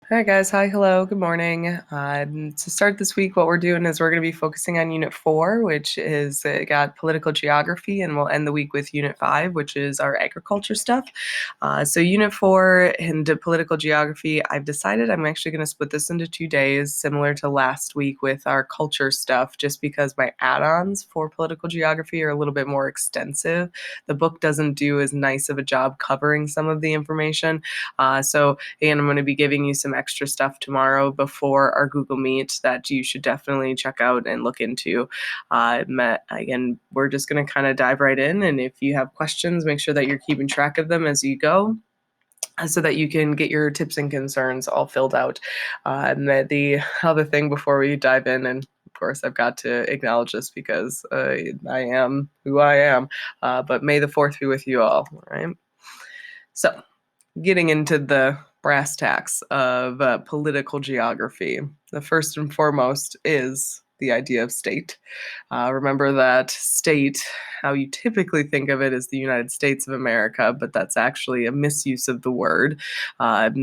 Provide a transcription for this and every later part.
All right, guys. Hi, hello, good morning. To start this week, what we're doing is we're going to be focusing on Unit 4, which is got political geography, and we'll end the week with Unit 5, which is our agriculture stuff. So Unit 4 into political geography, I've decided I'm actually going to split this into 2 days, similar to last week with our culture stuff, just because my add-ons for political geography are a little bit more extensive. The book doesn't do as nice of a job covering some of the information. And I'm going to be giving you some extra stuff tomorrow before our Google Meet that you should definitely check out and look into. Again, we're just going to kind of dive right in. And if you have questions, make sure that you're keeping track of them as you go, so that you can get your tips and concerns all filled out. And the other thing before we dive in, and of course, I've got to acknowledge this because I am who I am, but may the 4th be with you all right? So, getting into the brass tacks of political geography, the first and foremost is the idea of state. Remember that state, how you typically think of it, is the United States of America, but that's actually a misuse of the word.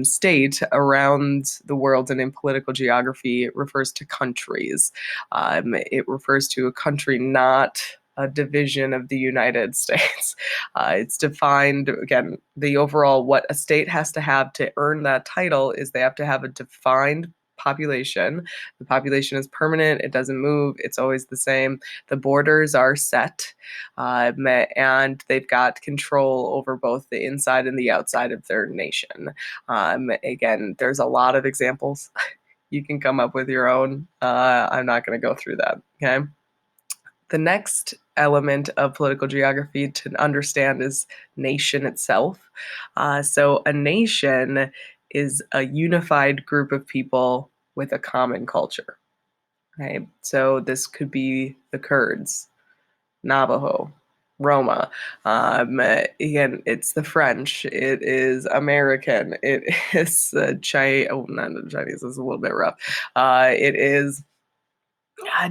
State around the world and in political geography refers to countries. It refers to a country, not a division of the United States. It's defined, again, the overall what a state has to have to earn that title is they have to have a defined population. The population is permanent, it doesn't move, it's always the same. The borders are set, and they've got control over both the inside and the outside of their nation. Again, there's a lot of examples. You can come up with your own. I'm not going to go through that, okay? The next element of political geography to understand is nation itself. So a nation is a unified group of people with a common culture. Right? So this could be the Kurds, Navajo, Roma. Again, it's the French. It is American. It is Chinese. Oh, not Chinese. Is a little bit rough. It is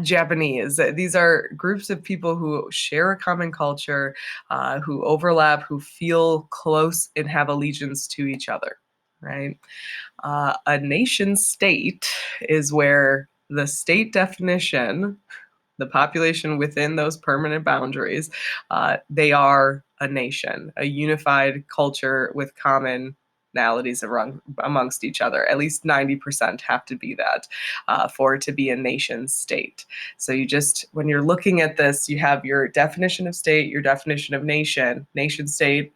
Japanese. These are groups of people who share a common culture, who overlap, who feel close and have allegiance to each other, right? A nation state is where the state definition, the population within those permanent boundaries, they are a nation, a unified culture with common commonalities amongst each other. At least 90% have to be that for it to be a nation state. So you just, when you're looking at this, you have your definition of state, your definition of nation. Nation state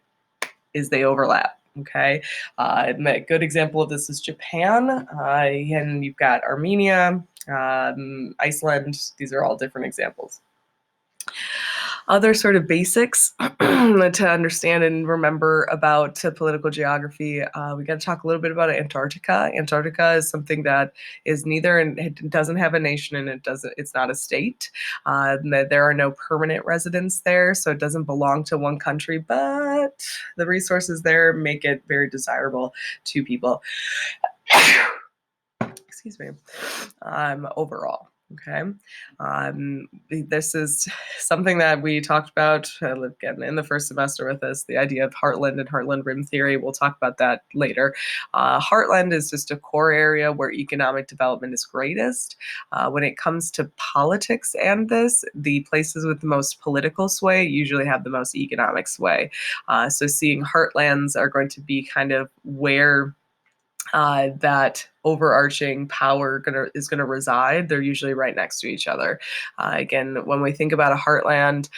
is they overlap. Okay, a good example of this is Japan, and you've got Armenia, Iceland. These are all different examples. Other sort of basics to understand and remember about political geography. We got to talk a little bit about Antarctica. Antarctica is something that is neither, and it doesn't have a nation, and it's not a state. There are no permanent residents there, so it doesn't belong to one country, but the resources there make it very desirable to people. Excuse me. Overall. Okay. This is something that we talked about again in the first semester with us, the idea of heartland and heartland rim theory. We'll talk about that later. Heartland is just a core area where economic development is greatest. When it comes to politics and this, the places with the most political sway usually have the most economic sway. So seeing heartlands are going to be kind of where that overarching power is going to reside. They're usually right next to each other. Again, when we think about a heartland,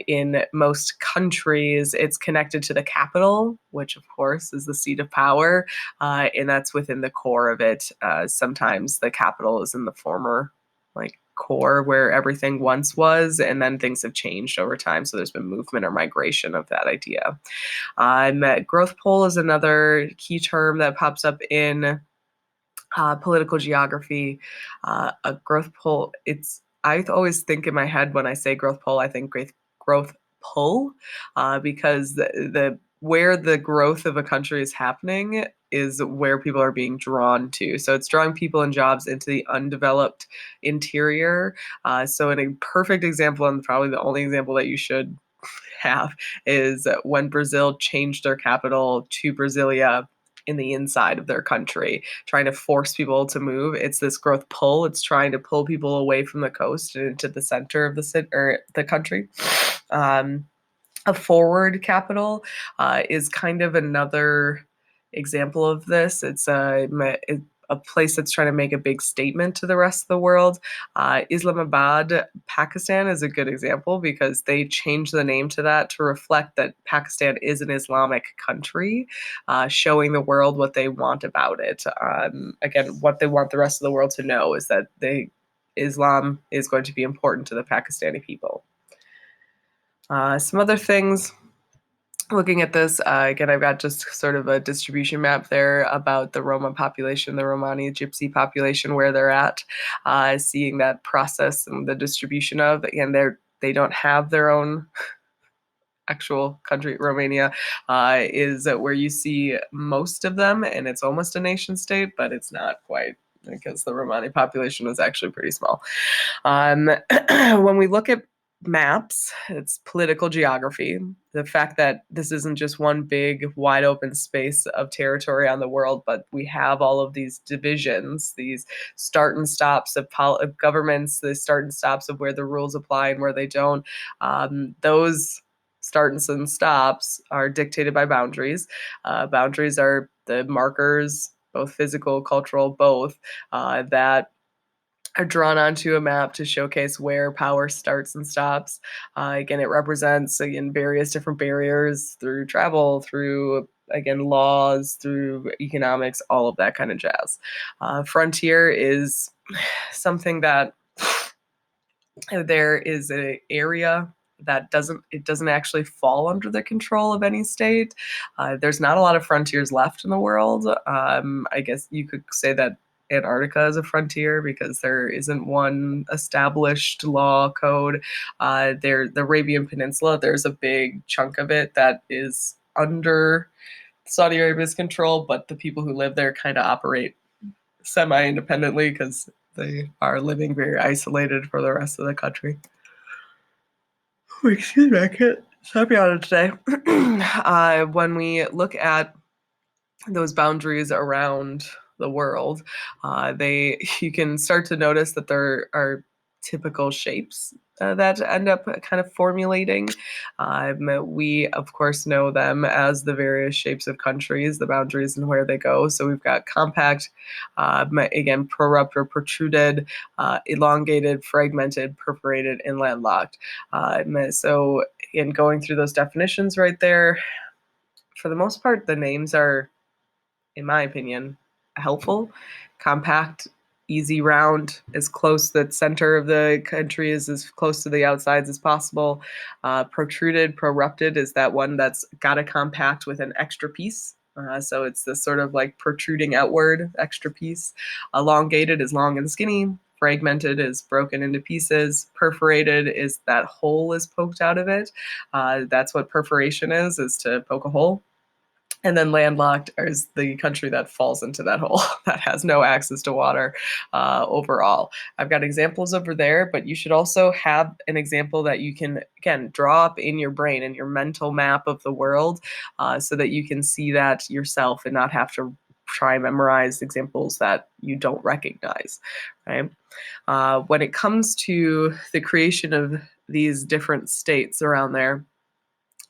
in most countries, it's connected to the capital, which of course is the seat of power, and that's within the core of it. Sometimes the capital is in the former, like, core where everything once was, and then things have changed over time. So there's been movement or migration of that idea. Growth pole is another key term that pops up in political geography. A growth pole, I always think in my head when I say growth pole, I think growth pull, because the where the growth of a country is happening is where people are being drawn to. So it's drawing people and jobs into the undeveloped interior. So in a perfect example, and probably the only example that you should have, is when Brazil changed their capital to Brasilia in the inside of their country, trying to force people to move. It's this growth pull. It's trying to pull people away from the coast and into the center of the city or the country. A forward capital is kind of another example of this. It's a place that's trying to make a big statement to the rest of the world. Islamabad, Pakistan is a good example because they changed the name to that to reflect that Pakistan is an Islamic country, showing the world what they want about it. Again, what they want the rest of the world to know is that Islam is going to be important to the Pakistani people. Some other things looking at this, again, I've got just sort of a distribution map there about the Roma population, the Romani Gypsy population, where they're at, seeing that process and the distribution of, and they don't have their own actual country. Romania is where you see most of them, and it's almost a nation state, but it's not quite because the Romani population was actually pretty small. When we look at maps, it's political geography. The fact that this isn't just one big, wide open space of territory on the world, but we have all of these divisions, these start and stops of governments, the start and stops of where the rules apply and where they don't. Those starts and stops are dictated by boundaries. Boundaries are the markers, both physical, cultural, both, that are drawn onto a map to showcase where power starts and stops. Again, it represents, again, various different barriers through travel, through, again, laws, through economics, all of that kind of jazz. Frontier is something that there is an area that doesn't actually fall under the control of any state. There's not a lot of frontiers left in the world. I guess you could say that Antarctica is a frontier because there isn't one established law code. The Arabian Peninsula, there's a big chunk of it that is under Saudi Arabia's control, but the people who live there kind of operate semi-independently because they are living very isolated for the rest of the country. Oh, excuse me, I can't stop yawning today. When we look at those boundaries around the world, you can start to notice that there are typical shapes that end up kind of formulating. We, of course, know them as the various shapes of countries, the boundaries and where they go. So we've got compact, again, prorrupt or protruded, elongated, fragmented, perforated, and landlocked. So in going through those definitions right there, for the most part, the names are, in my opinion, helpful. Compact, easy, round, as close to the center of the country is as close to the outsides as possible. Protruded, prorupted is that one that's got a compact with an extra piece. So it's this sort of like protruding outward extra piece. Elongated is long and skinny. Fragmented is broken into pieces. Perforated is that hole is poked out of it. That's what perforation is to poke a hole. And then landlocked is the country that falls into that hole, that has no access to water overall. I've got examples over there, but you should also have an example that you can, again, draw up in your brain, in your mental map of the world, so that you can see that yourself and not have to try and memorize examples that you don't recognize, right? When it comes to the creation of these different states around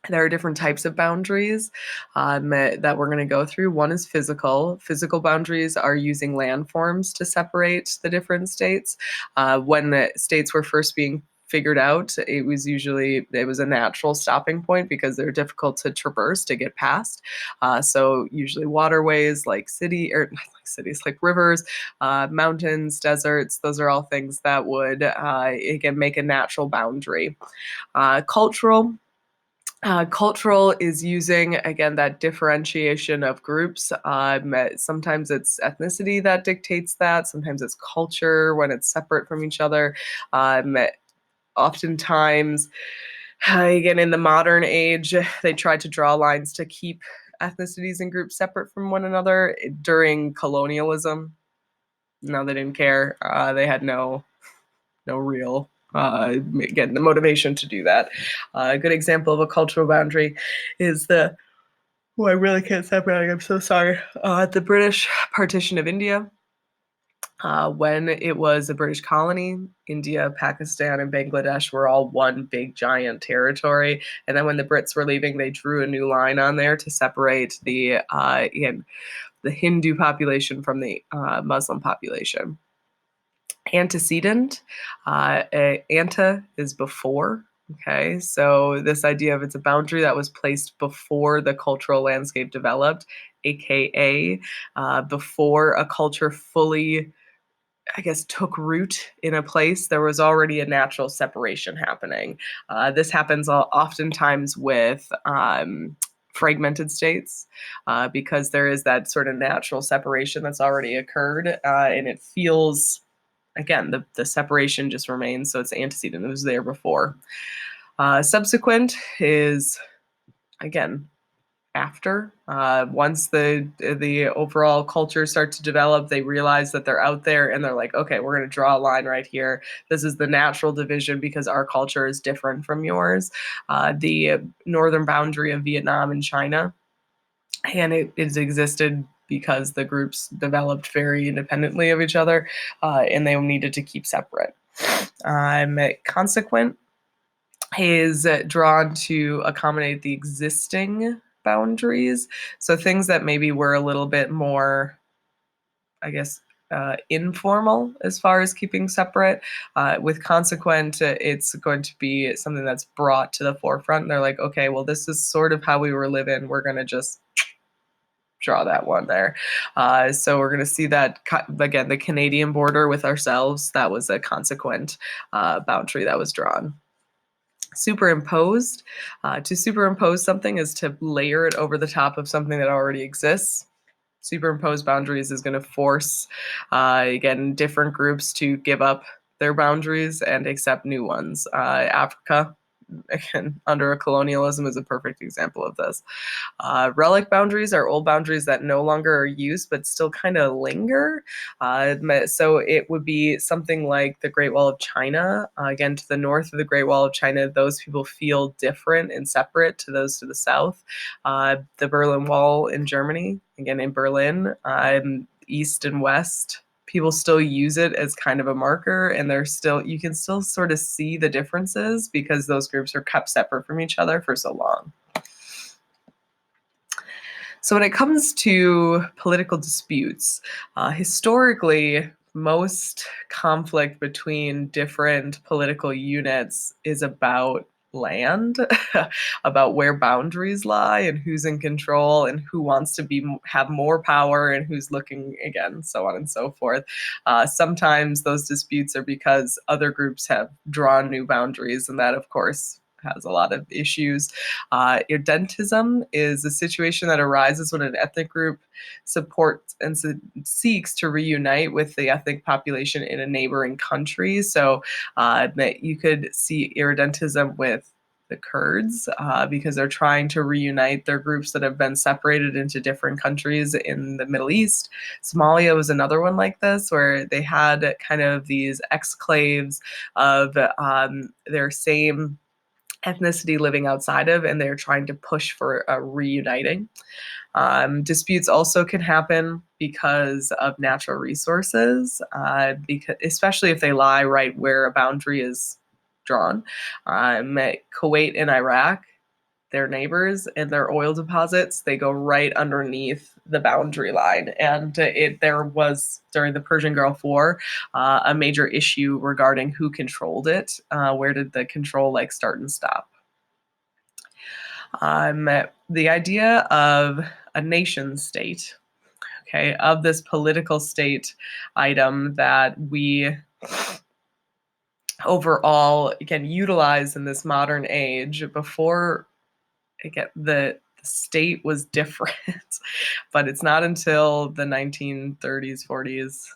there are different types of boundaries that we're going to go through. One is physical. Physical boundaries are using landforms to separate the different states. When the states were first being figured out, it was a natural stopping point because they're difficult to traverse, to get past. So usually waterways like like rivers, mountains, deserts, those are all things that would, again, make a natural boundary. Cultural is using, again, that differentiation of groups. Sometimes it's ethnicity that dictates that. Sometimes it's culture when it's separate from each other. Oftentimes, again, in the modern age, they tried to draw lines to keep ethnicities and groups separate from one another during colonialism. No, they didn't care. They had no real, again, the motivation to do that. A good example of a cultural boundary is the Oh, I really can't stop writing. I'm so sorry. The British partition of India. When it was a British colony, India, Pakistan, and Bangladesh were all one big giant territory. And then when the Brits were leaving, they drew a new line on there to separate the Hindu population from the Muslim population. Antecedent, ante is before. Okay, so this idea of it's a boundary that was placed before the cultural landscape developed, aka before a culture fully, I guess, took root in a place, there was already a natural separation happening. This happens oftentimes with fragmented states because there is that sort of natural separation that's already occurred, and it feels, again, the separation just remains, so it's antecedent. It was there before. Subsequent is, again, after. Once the overall culture starts to develop, they realize that they're out there and they're like, okay, we're going to draw a line right here. This is the natural division because our culture is different from yours. The northern boundary of Vietnam and China, and it has existed because the groups developed very independently of each other, and they needed to keep separate. Consequent is drawn to accommodate the existing boundaries. So things that maybe were a little bit more, I guess, informal as far as keeping separate. With consequent, it's going to be something that's brought to the forefront. They're like, okay, well, this is sort of how we were living. We're going to just draw that one there. So we're going to see that, again, the Canadian border with ourselves, that was a consequent boundary that was drawn. Superimposed. To superimpose something is to layer it over the top of something that already exists. Superimposed boundaries is going to force, again, different groups to give up their boundaries and accept new ones. Africa, again, under colonialism is a perfect example of this. Relic boundaries are old boundaries that no longer are used but still kind of linger. So it would be something like the Great Wall of China. Again, to the north of the Great Wall of China, those people feel different and separate to those to the south. The Berlin Wall in Germany, again in Berlin, east and west, people still use it as kind of a marker, and you can still sort of see the differences because those groups are kept separate from each other for so long. So when it comes to political disputes, historically, most conflict between different political units is about land, about where boundaries lie and who's in control and who wants to have more power and who's looking, again, so on and so forth. Sometimes those disputes are because other groups have drawn new boundaries, and that, of course, has a lot of issues. Irredentism is a situation that arises when an ethnic group supports and seeks to reunite with the ethnic population in a neighboring country. So that you could see irredentism with the Kurds because they're trying to reunite their groups that have been separated into different countries in the Middle East. Somalia was another one like this, where they had kind of these exclaves of their same ethnicity living outside of, and they're trying to push for a reuniting. Disputes also can happen because of natural resources, because especially if they lie right where a boundary is drawn. Kuwait and Iraq, their neighbors, and their oil deposits, they go right underneath the boundary line. And there was, during the Persian Gulf War, a major issue regarding who controlled it. Where did the control start and stop? The idea of a nation state, okay, of this political state item that we overall can utilize in this modern age. Before, again, the state was different, but it's not until the 1930s, 40s,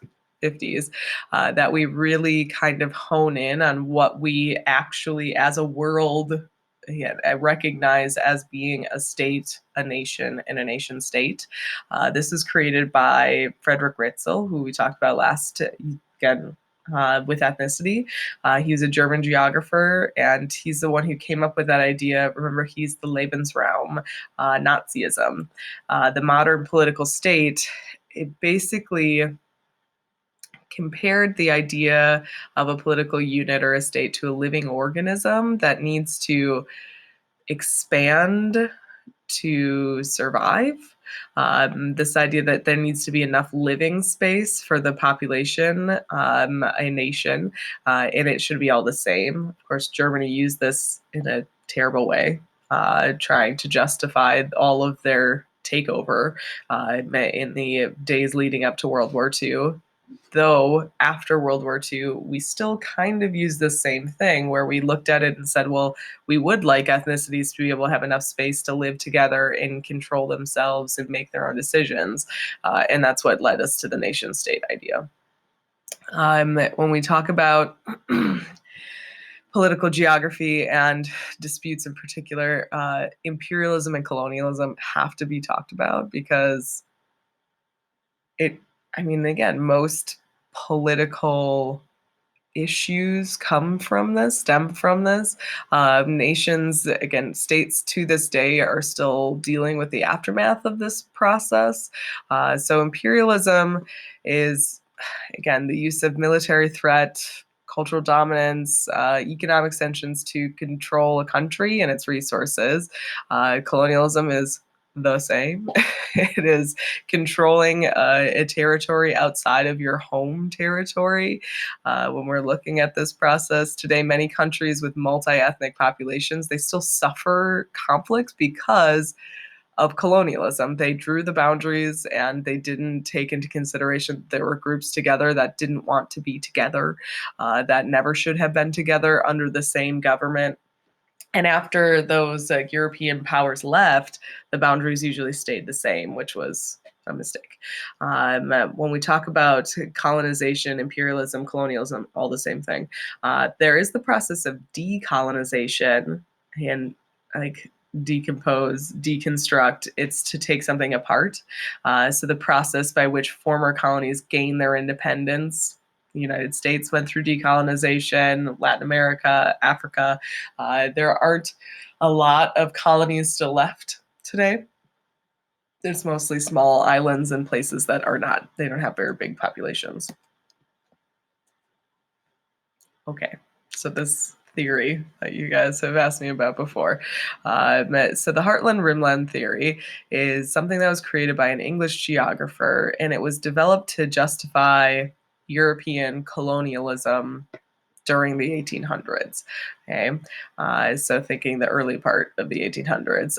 50s that we really kind of hone in on what we actually, as a world, recognize as being a state, a nation, and a nation state. This is created by Frederick Ritzel, who we talked about last, again, with ethnicity. He was a German geographer, and he's the one who came up with that idea. Remember, he's the Lebensraum, Nazism. The modern political state, it basically compared the idea of a political unit or a state to a living organism that needs to expand to survive. This idea that there needs to be enough living space for the population, a nation, and it should be all the same. Of course, Germany used this in a terrible way, trying to justify all of their takeover in the days leading up to World War II. Though after World War II, we still kind of use the same thing where we looked at it and said, well, we would like ethnicities to be able to have enough space to live together and control themselves and make their own decisions. And that's what led us to the nation state idea. When we talk about political geography and disputes in particular, imperialism and colonialism have to be talked about because again, most political issues stem from this. Nations, again, states to this day are still dealing with the aftermath of this process. So imperialism is, again, the use of military threat, cultural dominance, economic sanctions to control a country and its resources. Colonialism is the same. It is controlling a territory outside of your home territory. When we're looking at this process today, many countries with multi-ethnic populations, they still suffer conflicts because of colonialism. They drew the boundaries and they didn't take into consideration that there were groups together that didn't want to be together, that never should have been together under the same government. And after those European powers left, the boundaries usually stayed the same, which was a mistake. When we talk about colonization, imperialism, colonialism, all the same thing. There is the process of decolonization and like decompose, deconstruct. It's to take something apart. So the process by which former colonies gain their independence. The United States went through decolonization, Latin America, Africa. There aren't a lot of colonies still left today. There's mostly small islands and places that they don't have very big populations. Okay, so this theory that you guys have asked me about before. So the Heartland-Rimland theory is something that was created by an English geographer, and it was developed to justify European colonialism during the 1800s. Okay, so thinking the early part of the 1800s,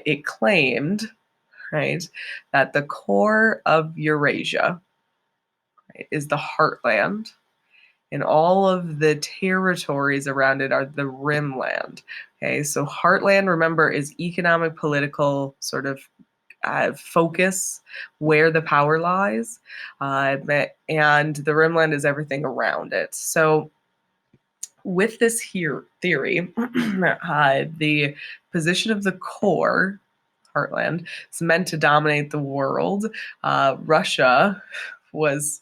it claimed, right, that the core of Eurasia, right, is the heartland, and all of the territories around it are the rimland. Okay, so heartland, remember, is economic, political sort of focus where the power lies, and the rimland is everything around it. So with this here theory, the position of the core, heartland, is meant to dominate the world. Russia was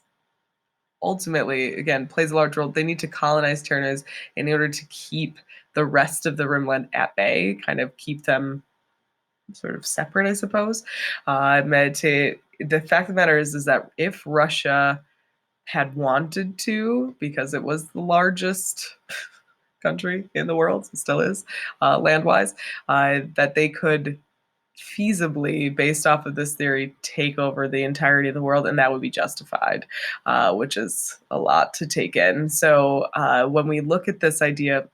ultimately, again, plays a large role. They need to colonize territories in order to keep the rest of the rimland at bay, kind of keep them sort of separate, I suppose. The fact of the matter is that if Russia had wanted to, because it was the largest country in the world, it still is, land-wise, that they could feasibly, based off of this theory, take over the entirety of the world, and that would be justified, which is a lot to take in. So when we look at this idea,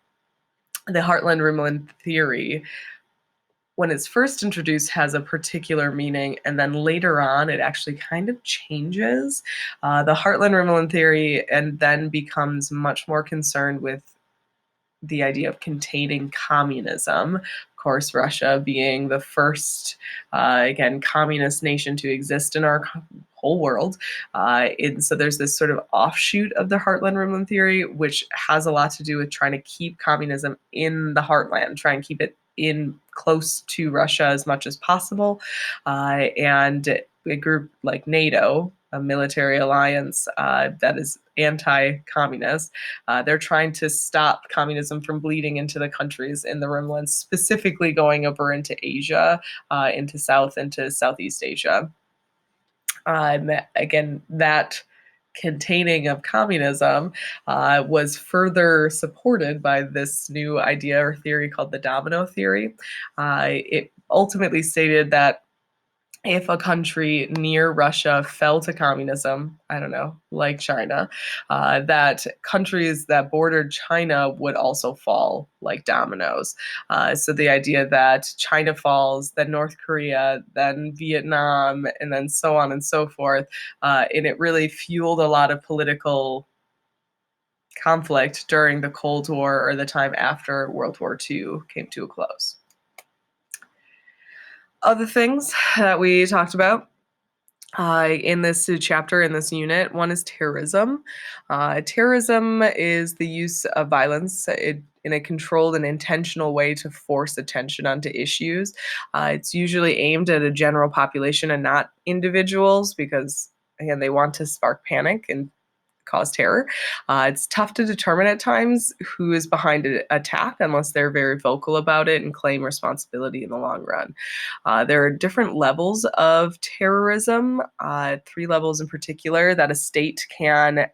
the Heartland-Rimland theory, when it's first introduced, has a particular meaning, and then later on, it actually kind of changes. The Heartland-Rimland theory and then becomes much more concerned with the idea of containing communism. Of course, Russia being the first, again, communist nation to exist in our whole world. And so there's this sort of offshoot of the Heartland-Rimland theory, which has a lot to do with trying to keep communism in the heartland, try and keep it in close to Russia as much as possible. And a group like NATO, a military alliance that is anti-communist. They're trying to stop communism from bleeding into the countries in the Rimlands, specifically going over into Asia, into Southeast Asia. Again, that containing of communism was further supported by this new idea or theory called the domino theory. It ultimately stated that if a country near Russia fell to communism, I don't know, like China, that countries that bordered China would also fall like dominoes. So the idea that China falls, then North Korea, then Vietnam, and then so on and so forth. And it really fueled a lot of political conflict during the Cold War or the time after World War II came to a close. Other things that we talked about in this chapter, in this unit, one is terrorism. Terrorism is the use of violence in a controlled and intentional way to force attention onto issues. It's usually aimed at a general population and not individuals because, again, they want to spark panic and cause terror. It's tough to determine at times who is behind an attack unless they're very vocal about it and claim responsibility in the long run. There are different levels of terrorism, 3 levels in particular, that a state can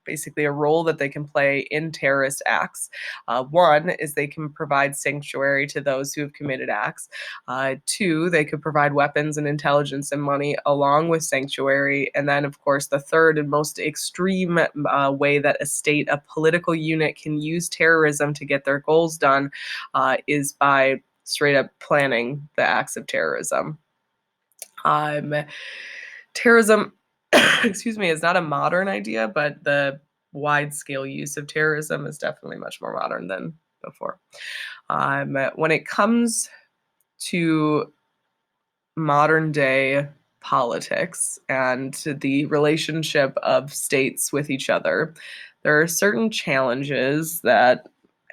basically a role that they can play in terrorist acts. One is they can provide sanctuary to those who have committed acts. Two, they could provide weapons and intelligence and money along with sanctuary. And then, of course, the third and most extreme way that a state, a political unit, can use terrorism to get their goals done is by straight up planning the acts of terrorism. Terrorism, excuse me, is not a modern idea, but the wide scale use of terrorism is definitely much more modern than before. When it comes to modern day politics and the relationship of states with each other, there are certain challenges that,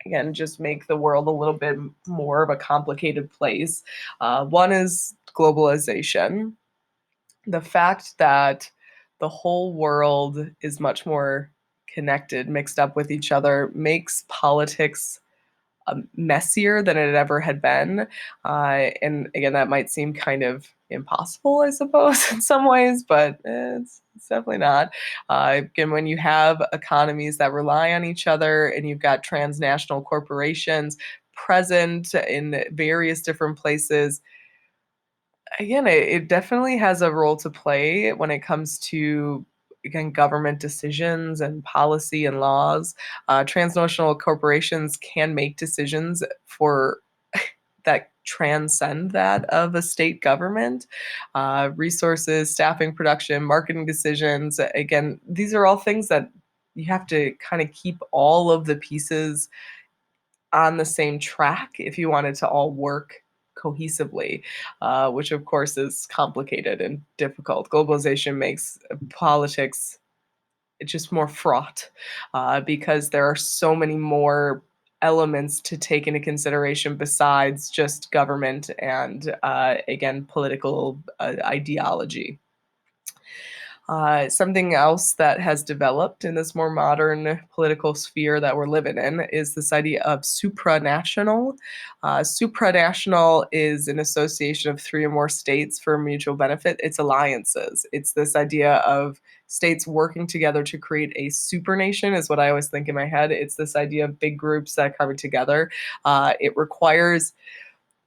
again, just make the world a little bit more of a complicated place. One is globalization. The fact that the whole world is much more connected, mixed up with each other, makes politics messier than it ever had been. And again, that might seem kind of impossible, I suppose, in some ways, but it's definitely not. Again, when you have economies that rely on each other and you've got transnational corporations present in various different places, again, it definitely has a role to play when it comes to, again, government decisions and policy and laws. Transnational corporations can make decisions for that transcend that of a state government. Resources, staffing, production, marketing decisions. Again, these are all things that you have to kind of keep all of the pieces on the same track if you want it to all work cohesively, which of course is complicated and difficult. Globalization makes politics just more fraught because there are so many more elements to take into consideration besides just government and, again, political ideology. Something else that has developed in this more modern political sphere that we're living in is this idea of supranational. Supranational is an association of 3 or more states for mutual benefit. It's alliances. It's this idea of states working together to create a supernation, is what I always think in my head. It's this idea of big groups that are coming together. It requires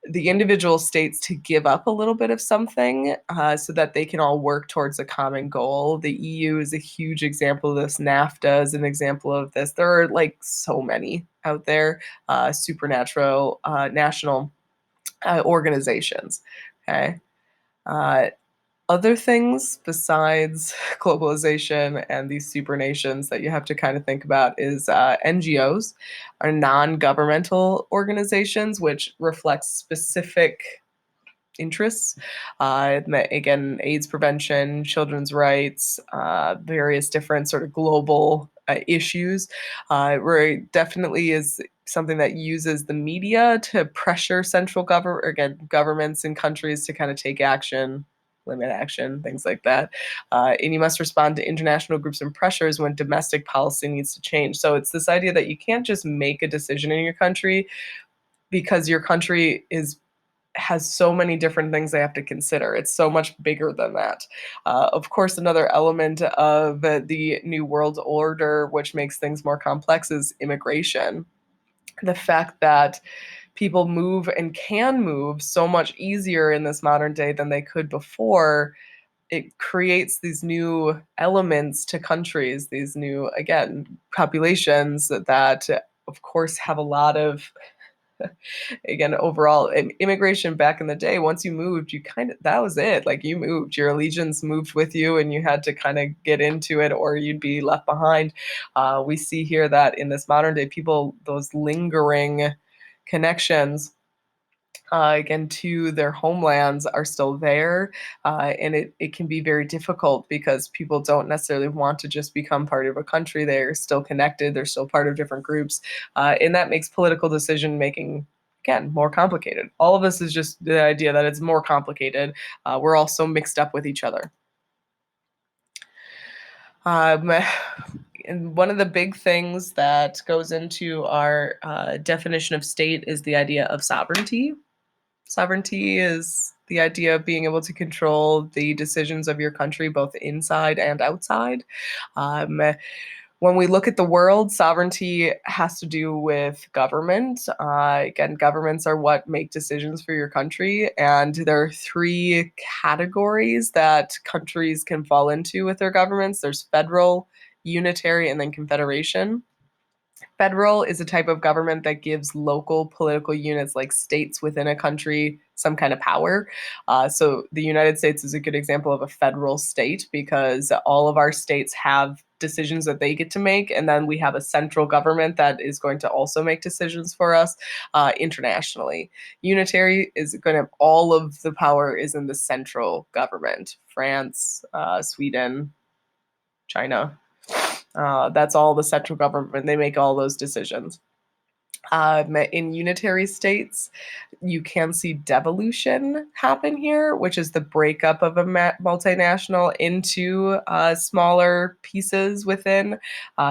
the individual states to give up a little bit of something so that they can all work towards a common goal. The EU is a huge example of this. NAFTA is an example of this. There are like so many out there, supernatural national organizations. Okay. Uh, Other things besides globalization and these supernations that you have to kind of think about is NGOs are non-governmental organizations which reflect specific interests. Again, AIDS prevention, children's rights, various different sort of global issues. Where it definitely is something that uses the media to pressure central government, again, governments and countries to kind of take action limit action, things like that. And you must respond to international groups and pressures when domestic policy needs to change. So it's this idea that you can't just make a decision in your country because your country has so many different things they have to consider. It's so much bigger than that. Of course, another element of the New World Order, which makes things more complex, is immigration. The fact that people move and can move so much easier in this modern day than they could before, it creates these new elements to countries, these new, again, populations that, of course, have a lot of again, overall immigration back in the day, once you moved, you kind of, that was it. Like you moved, your allegiance moved with you and you had to kind of get into it or you'd be left behind. We see here that in this modern day, people, those lingering connections again to their homelands are still there, and it can be very difficult because people don't necessarily want to just become part of a country. They're still connected, they're still part of different groups, and that makes political decision making again more complicated. All of this is just the idea that it's more complicated. We're all so mixed up with each other. um, and one of the big things that goes into our definition of state is the idea of sovereignty. Sovereignty is the idea of being able to control the decisions of your country, both inside and outside. Um, when we look at the world, sovereignty has to do with government. Again, governments are what make decisions for your country. And there are three categories that countries can fall into with their governments. There's federal, unitary, and then confederation. Federal is a type of government that gives local political units, like states within a country, some kind of power. So the United States is a good example of a federal state because all of our states have decisions that they get to make, and then we have a central government that is going to also make decisions for us internationally. Unitary is going to, all of the power is in the central government. France, Sweden, China. That's all the central government. They make all those decisions. In unitary states, you can see devolution happen here, which is the breakup of a multinational into smaller pieces within,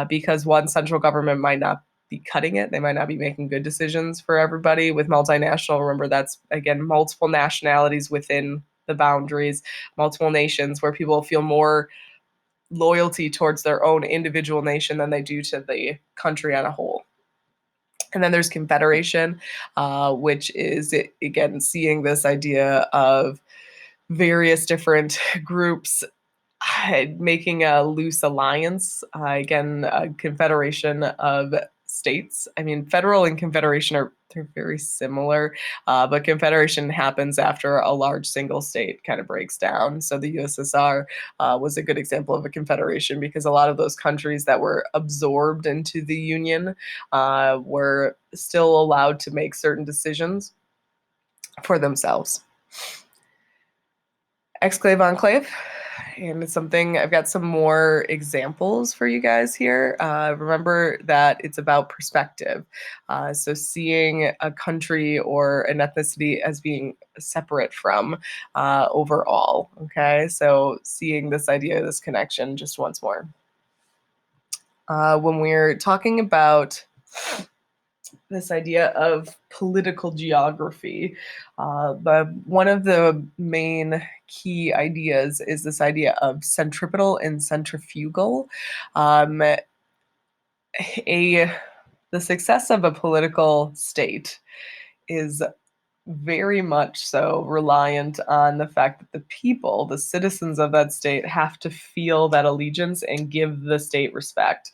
because one central government might not be cutting it. They might not be making good decisions for everybody. With multinational, remember that's, again, multiple nationalities within the boundaries, multiple nations where people feel more loyalty towards their own individual nation than they do to the country on a whole. And then there's confederation, which is, again, seeing this idea of various different groups making a loose alliance. Again, a confederation of states. I mean, federal and confederation they're very similar, but confederation happens after a large single state kind of breaks down. So the USSR was a good example of a confederation because a lot of those countries that were absorbed into the Union were still allowed to make certain decisions for themselves. Exclave enclave, and it's something, I've got some more examples for you guys here. Remember that it's about perspective. So seeing a country or an ethnicity as being separate from overall. Okay, so seeing this idea, this connection just once more. When we're talking about this idea of political geography, one of the main key ideas is this idea of centripetal and centrifugal. Um, the success of a political state is very much so reliant on the fact that the people, the citizens of that state, have to feel that allegiance and give the state respect.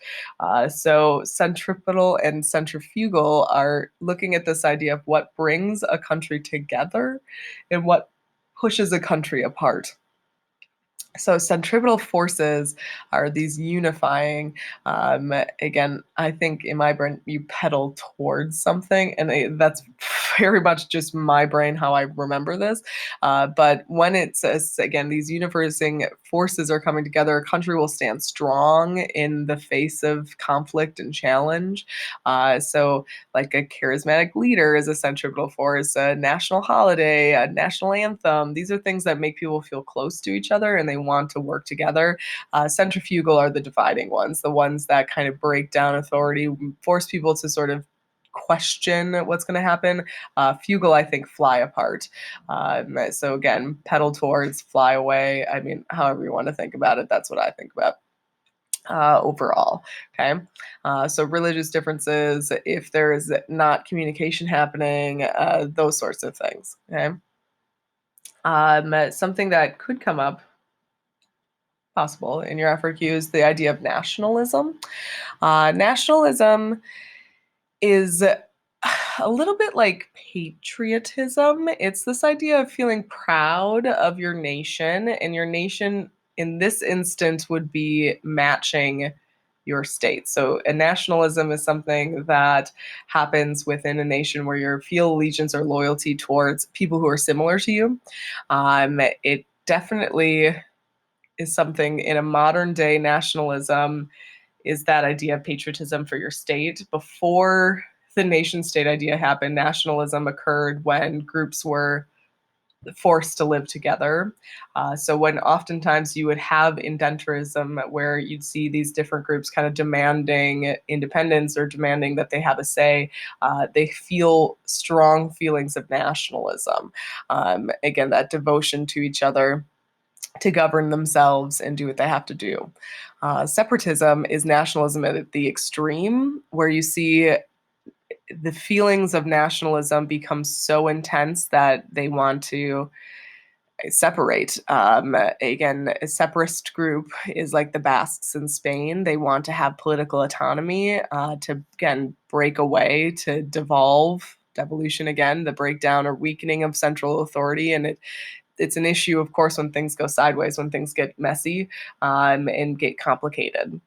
So centripetal and centrifugal are looking at this idea of what brings a country together and what pushes a country apart. So centripetal forces are these unifying. Again, I think in my brain, you pedal towards something, and that's very much just my brain how I remember this. But when it says, again, these unifying forces are coming together, a country will stand strong in the face of conflict and challenge. So, like a charismatic leader is a centripetal force, a national holiday, a national anthem. These are things that make people feel close to each other and they want to work together. Centrifugal are the dividing ones, the ones that kind of break down authority, force people to sort of question what's going to happen. Fugal, I think, fly apart. So again, pedal towards, fly away. I mean, however you want to think about it, that's what I think about overall. Okay. So religious differences, if there is not communication happening, those sorts of things. Okay. Something that could come up possible in your FRQ is the idea of nationalism. Nationalism is a little bit like patriotism. It's this idea of feeling proud of your nation, and your nation in this instance would be matching your state. So, a nationalism is something that happens within a nation where you feel allegiance or loyalty towards people who are similar to you. It definitely is something in a modern day nationalism is that idea of patriotism for your state. Before the nation state idea happened, nationalism occurred when groups were forced to live together. So when oftentimes you would have indenturism where you'd see these different groups kind of demanding independence or demanding that they have a say, they feel strong feelings of nationalism. Again, that devotion to each other to govern themselves and do what they have to do. Separatism is nationalism at the extreme, where you see the feelings of nationalism become so intense that they want to separate. Again, a separatist group is like the Basques in Spain. They want to have political autonomy to, again, break away, to devolution again, the breakdown or weakening of central authority. And it's an issue, of course, when things go sideways, when things get messy and get complicated.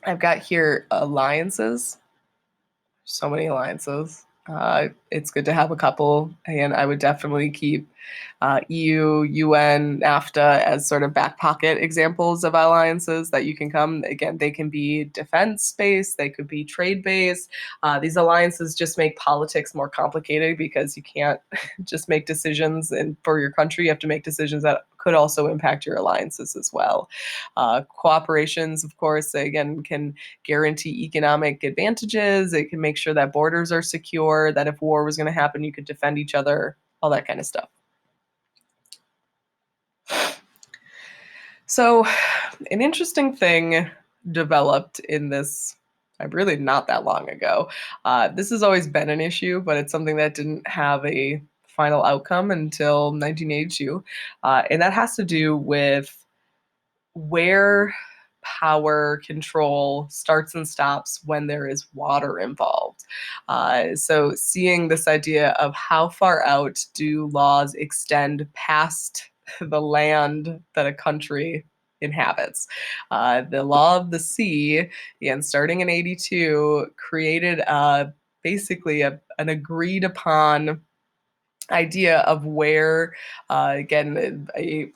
I've got here alliances. So many alliances. It's good to have a couple, and I would definitely keep EU, UN, NAFTA as sort of back pocket examples of alliances that you can come. Again, they can be defense based, they could be trade based. These alliances just make politics more complicated because you can't just make decisions and for your country. You have to make decisions that could also impact your alliances as well. Cooperations, of course, again, can guarantee economic advantages. It can make sure that borders are secure, that if war was going to happen, you could defend each other, all that kind of stuff. So, an interesting thing developed in this, really not that long ago. This has always been an issue, but it's something that didn't have a final outcome until 1982. And that has to do with where power control starts and stops when there is water involved. So, seeing this idea of how far out do laws extend past the land that a country inhabits. The law of the sea, again, starting in 82, created basically an agreed upon idea of where, again, a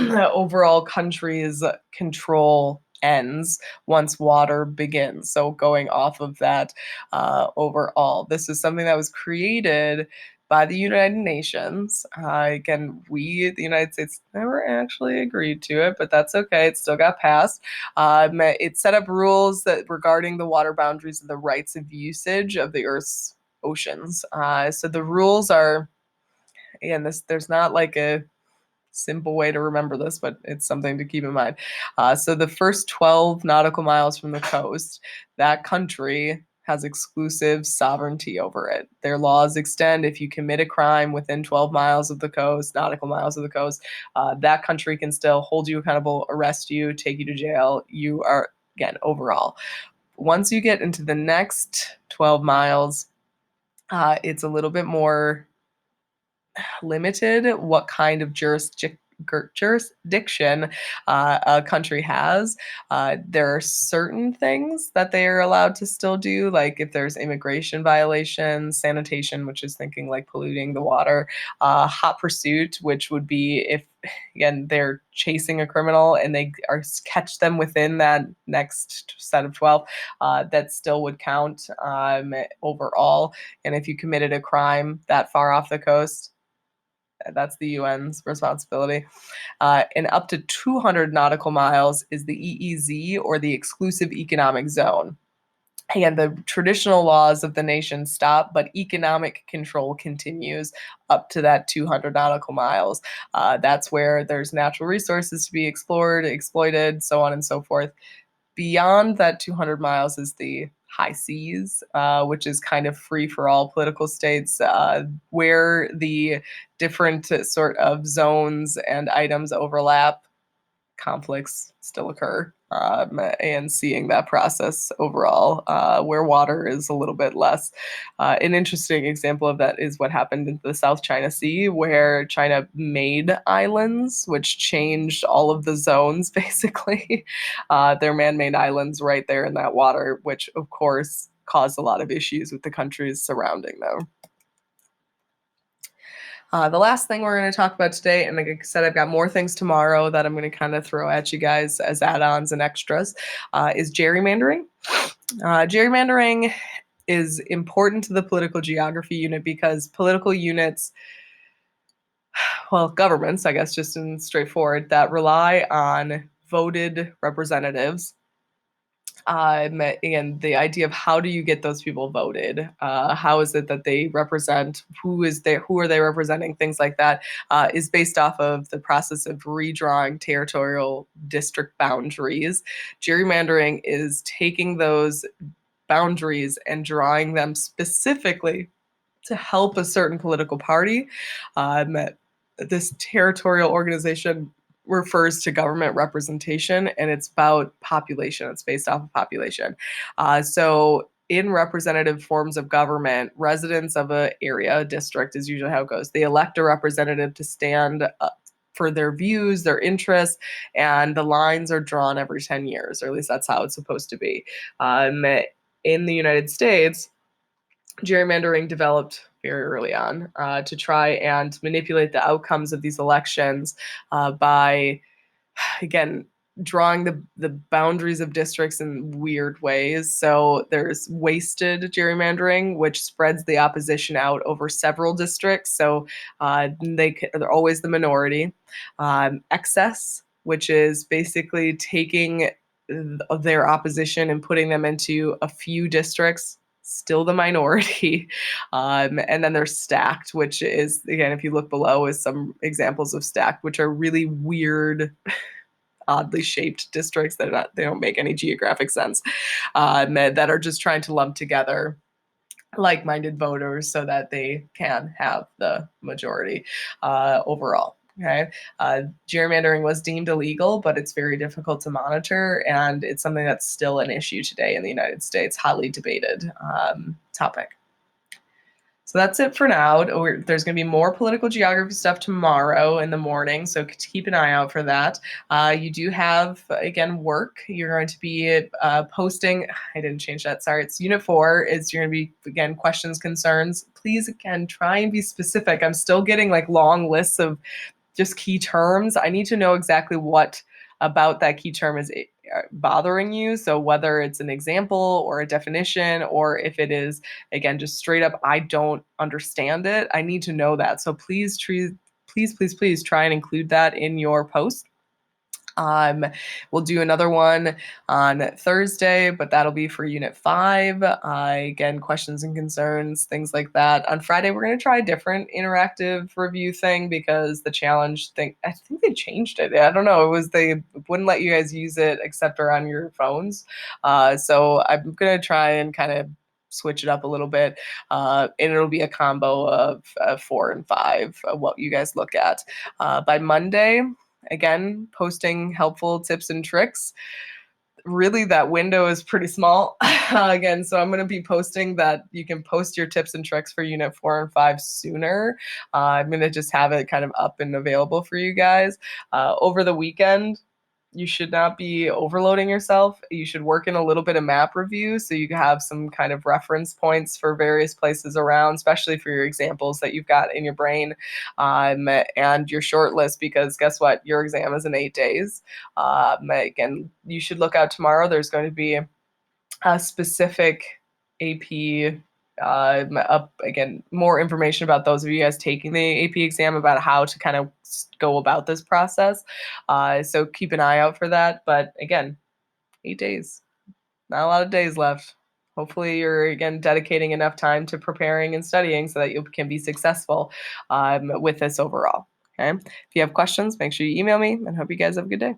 overall country's control ends once water begins. So going off of that overall, this is something that was created by the United Nations. Again, we, the United States, never actually agreed to it, but that's okay. It still got passed. It set up rules that regarding the water boundaries and the rights of usage of the Earth's oceans. So the rules are, again, there's not like a simple way to remember this, but it's something to keep in mind. So the first 12 nautical miles from the coast, that country has exclusive sovereignty over it. Their laws extend if you commit a crime within 12 miles of the coast, nautical miles of the coast, that country can still hold you accountable, arrest you, take you to jail. You are, again, overall. Once you get into the next 12 miles, it's a little bit more limited what kind of jurisdiction a country has. There are certain things that they are allowed to still do, like if there's immigration violations, sanitation, which is thinking like polluting the water, hot pursuit, which would be if, again, they're chasing a criminal and they are catch them within that next set of 12, that still would count overall. And if you committed a crime that far off the coast, that's the UN's responsibility. And up to 200 nautical miles is the EEZ, or the exclusive economic zone. Again, the traditional laws of the nation stop, but economic control continues up to that 200 nautical miles. That's where there's natural resources to be explored, exploited, so on and so forth. Beyond that 200 miles is the high seas, which is kind of free for all political states, where the different sort of zones and items overlap. Conflicts still occur, and seeing that process overall, where water is a little bit less. An interesting example of that is what happened in the South China Sea, where China made islands, which changed all of the zones, basically. They're man-made islands right there in that water, which, of course, caused a lot of issues with the countries surrounding them. The last thing we're going to talk about today, and like I said, I've got more things tomorrow that I'm going to kind of throw at you guys as add-ons and extras, is gerrymandering. Gerrymandering is important to the political geography unit because political units, well, governments, I guess, just in straightforward, that rely on voted representatives. And the idea of how do you get those people voted? How is it that they represent? Who are they representing? Things like that is based off of the process of redrawing territorial district boundaries. Gerrymandering is taking those boundaries and drawing them specifically to help a certain political party. This territorial organization refers to government representation, and it's about population. It's based off of population. So in representative forms of government, residents of an area, a district is usually how it goes. They elect a representative to stand up for their views, their interests, and the lines are drawn every 10 years, or at least that's how it's supposed to be. In the United States, gerrymandering developed very early on to try and manipulate the outcomes of these elections by, again, drawing the boundaries of districts in weird ways. So there's wasted gerrymandering, which spreads the opposition out over several districts. So they're always the minority. Excess, which is basically taking their opposition and putting them into a few districts, still the minority. And then there's stacked, which is, again, if you look below, is some examples of stacked, which are really weird, oddly shaped districts that they don't make any geographic sense, that are just trying to lump together like-minded voters so that they can have the majority overall. Okay, gerrymandering was deemed illegal, but it's very difficult to monitor, and it's something that's still an issue today in the United States, highly debated topic. So that's it for now. There's going to be more political geography stuff tomorrow in the morning, so keep an eye out for that. You do have, again, work. You're going to be posting. I didn't change that. Sorry. It's Unit 4. You're going to be, again, questions, concerns. Please, again, try and be specific. I'm still getting like long lists of just key terms. I need to know exactly what about that key term is bothering you. So whether it's an example or a definition, or if it is, again, just straight up, I don't understand it, I need to know that. So please try and include that in your post. We'll do another one on Thursday, but that'll be for Unit 5. Again, questions and concerns, things like that. On Friday, we're going to try a different interactive review thing because the challenge thing, I think they changed it. I don't know. They wouldn't let you guys use it except for on your phones. So I'm going to try and kind of switch it up a little bit, and it'll be a combo of 4 and 5, what you guys look at. By Monday, again, posting helpful tips and tricks. really that window is pretty small. Again, so I'm going to be posting that you can post your tips and tricks for Unit 4 and 5 sooner. I'm going to just have it kind of up and available for you guys. Over the weekend, you should not be overloading yourself. You should work in a little bit of map review so you have some kind of reference points for various places around, especially for your examples that you've got in your brain, and your short list, because guess what? Your exam is in 8 days. Again, you should look out tomorrow. There's going to be a specific AP, again, more information about those of you guys taking the AP exam about how to kind of go about this process. So keep an eye out for that. But again, 8 days, not a lot of days left. Hopefully you're, again, dedicating enough time to preparing and studying so that you can be successful with this overall. Okay. If you have questions, make sure you email me, and hope you guys have a good day.